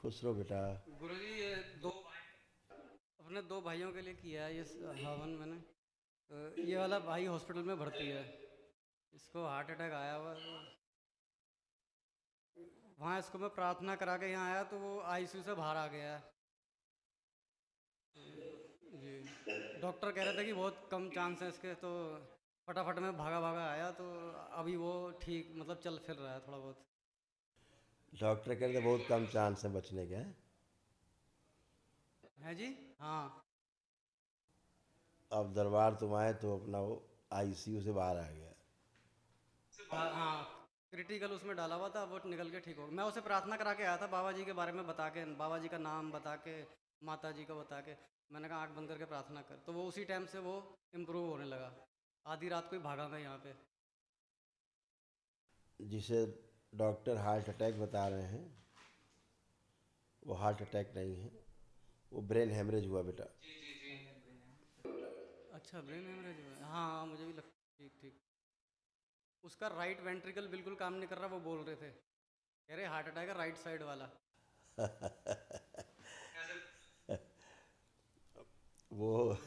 खुश रहो बेटा। गुरुजी ये अपने दो भाइयों के लिए किया है ये हवन मैंने। ये वाला भाई हॉस्पिटल में भर्ती है। इसको हार्ट अटैक आया हुआ है। वहाँ इसको मैं प्रार्थना करा के यहाँ आया तो वो आईसीयू से बाहर आ गया है। जी। डॉक्टर कह रहे थे कि बहुत कम चांस है इसके, तो फटाफट में भागा भागा आया तो अभी वो ठीक मतलब चल फिर रहा है थोड़ा बहुत। डॉक्टर कहते बहुत कम चांस है बचने के हैं। है जी। हाँ। अब दरबार तुम आए तो अपना वो आईसीयू से बाहर आ गया। हाँ हाँ। क्रिटिकल उसमें डाला हुआ था, वो निकल के ठीक हो गया। मैं उसे प्रार्थना करा के आया था बाबा जी के बारे में बता के, बाबा जी का नाम बता के, माता जी को बता के। मैंने कहा आँख बंद करके प्रार्थना कर, तो वो उसी टाइम से वो इम्प्रूव होने लगा। आधी रात को ही भागा मैं यहाँ पे। जिसे डॉक्टर हार्ट अटैक बता रहे हैं वो हार्ट अटैक नहीं है, वो ब्रेन हेमरेज हुआ बेटा। अच्छा, ब्रेन हेमरेज हुआ है। हाँ हाँ, मुझे भी लग। ठीक ठीक। उसका राइट वेंट्रिकल बिल्कुल काम नहीं कर रहा, वो बोल रहे थे, कह रहे हार्ट अटैक है राइट साइड वाला। वो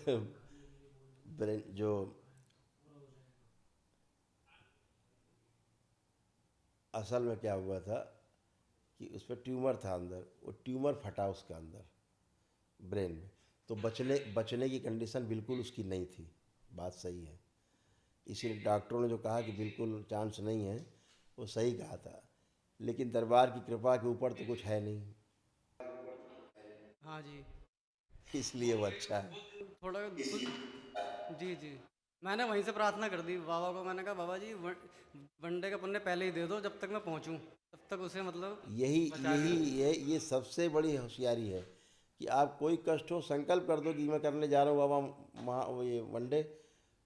ब्रेन जो असल में क्या हुआ था कि उस पर ट्यूमर था अंदर, वो ट्यूमर फटा उसके अंदर ब्रेन में। तो बचने बचने की कंडीशन बिल्कुल उसकी नहीं थी। बात सही है। इसीलिए डॉक्टरों ने जो कहा कि बिल्कुल चांस नहीं है, वो सही कहा था। लेकिन दरबार की कृपा के ऊपर तो कुछ है नहीं, हाँ जी। इसलिए वो अच्छा है। थोड़ा जी जी। मैंने वहीं से प्रार्थना कर दी बाबा को। मैंने कहा बाबा जी वनडे का पुण्य पहले ही दे दो, जब तक मैं पहुंचूं तब तक उसे मतलब यही बचा के यही रखो। ये सबसे बड़ी होशियारी है कि आप कोई कष्ट हो संकल्प कर दो कि मैं करने जा रहा हूँ बाबा, वो ये वनडे,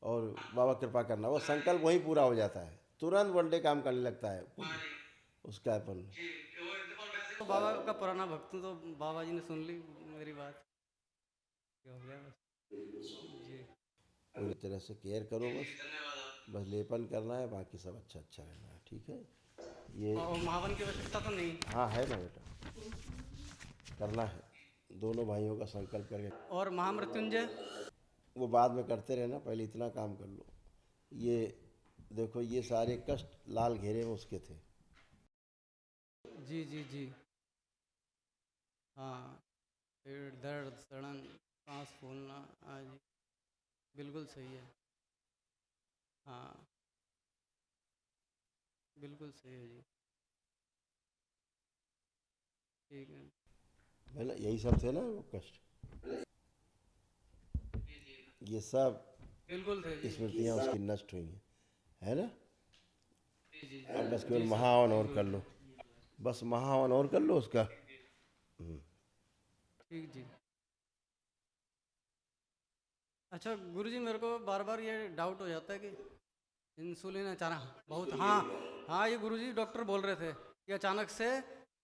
और बाबा कृपा करना, वो संकल्प वहीं पूरा हो जाता है, तुरंत वनडे काम करने लगता है पुण्य उसका अपन। तो बाबा का पुराना भक्त हूँ, तो बाबा जी ने सुन ली मेरी बात। ये हो गया बस। जी। पूरी तरह से केयर करो, बस बस लेपन करना है, बाकी सब अच्छा अच्छा रहना है, ठीक है ये। और महावन की आवश्यकता तो नहीं। हाँ है ना बेटा, करना है, दोनों भाइयों का संकल्प करके। और महामृत्युंजय। वो बाद में करते रहना, पहले इतना काम कर लो। ये देखो, ये सारे कष्ट लाल घेरे में उसके थे। जी जी जी। हाँ। पेट दर्द, सड़न, सांस फूलना। हाँ जी। बिल्कुल सही है। हाँ। बिल्कुल सही है जी। ठीक है। है ना, यही सब थे ना वो कष्ट, ये सब बिल्कुल सही जी। स्मृतियाँ उसकी नष्ट हुई हैं, है ना। जी जी अब बस जी। केवल जी सर महावन और बिल्कुल। कर लो, बस महावन और कर लो उसका। ठीक जी। अच्छा गुरुजी, मेरे को बार बार ये डाउट हो जाता है कि इंसुलिन अचानक बहुत, हाँ हाँ, ये गुरुजी डॉक्टर बोल रहे थे कि अचानक से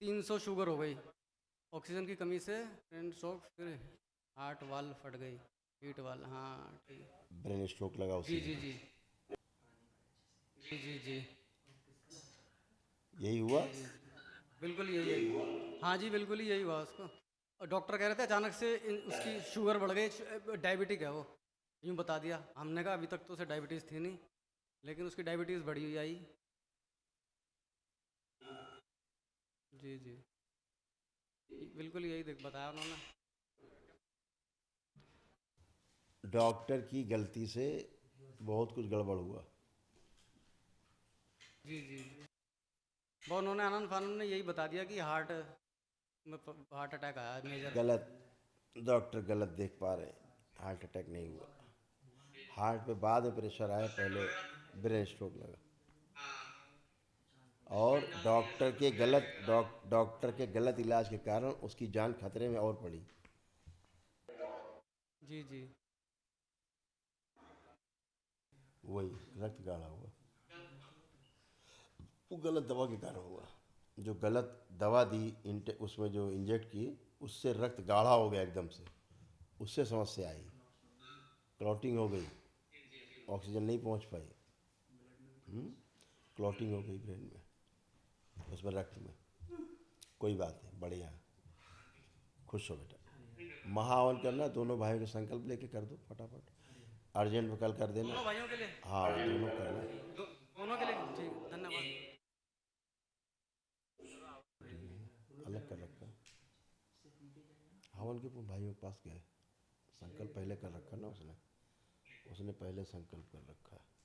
300 शुगर हो गई, ऑक्सीजन की कमी से ब्रेन स्ट्रोक, फिर हार्ट वाल फट गई, हीट वाल। हाँ ठीक। ब्रेन स्ट्रोक लगा जी उसी जी दिन, जी। जी जी जी। यही हुआ। जी जी। बिल्कुल यही है। हाँ जी, बिल्कुल ही यही हुआ उसको। और डॉक्टर कह रहे थे अचानक से उसकी शुगर बढ़ गई, डायबिटिक है वो, यूँ बता दिया। हमने कहा अभी तक तो उसे डायबिटीज़ थी नहीं, लेकिन उसकी डायबिटीज़ बढ़ी हुई आई। जी जी। बिल्कुल यही देख बताया उन्होंने। डॉक्टर की गलती से बहुत कुछ गड़बड़ हुआ। जी जी। वो उन्होंने आनंद फानंद ने यही बता दिया कि हार्ट में हार्ट अटैक आया मेजर। गलत, डॉक्टर गलत देख पा रहे हैं, हार्ट अटैक नहीं हुआ। हार्ट पे बाद में प्रेशर आया, पहले ब्रेन स्ट्रोक लगा। और डॉक्टर के गलत इलाज के कारण उसकी जान खतरे में और पड़ी। जी जी। वही रक्त गाढ़ा हुआ, वो गलत दवा के कारण हुआ। जो गलत दवा दी, उसमें जो इंजेक्ट की, उससे रक्त गाढ़ा हो गया एकदम से, उससे समस्या आई, क्लॉटिंग हो गई, ऑक्सीजन नहीं पहुंच पाई, क्लॉटिंग हो गई ब्रेन में, उसमें रक्त में। कोई बात नहीं, बढ़िया। खुश हो बेटा। महाहवन करना है, दोनों भाइयों के संकल्प लेके कर दो फटाफट, अर्जेंट में कल कर देना। दोनों भाइयों के लिए, हाँ दोनों करना है। दोनों के लिए ठीक, धन्यवाद। अलग कर रखा हवन के भाइयों के पास गए, संकल्प पहले कर रखा ना उसने, उसने पहले संकल्प कर रखा है।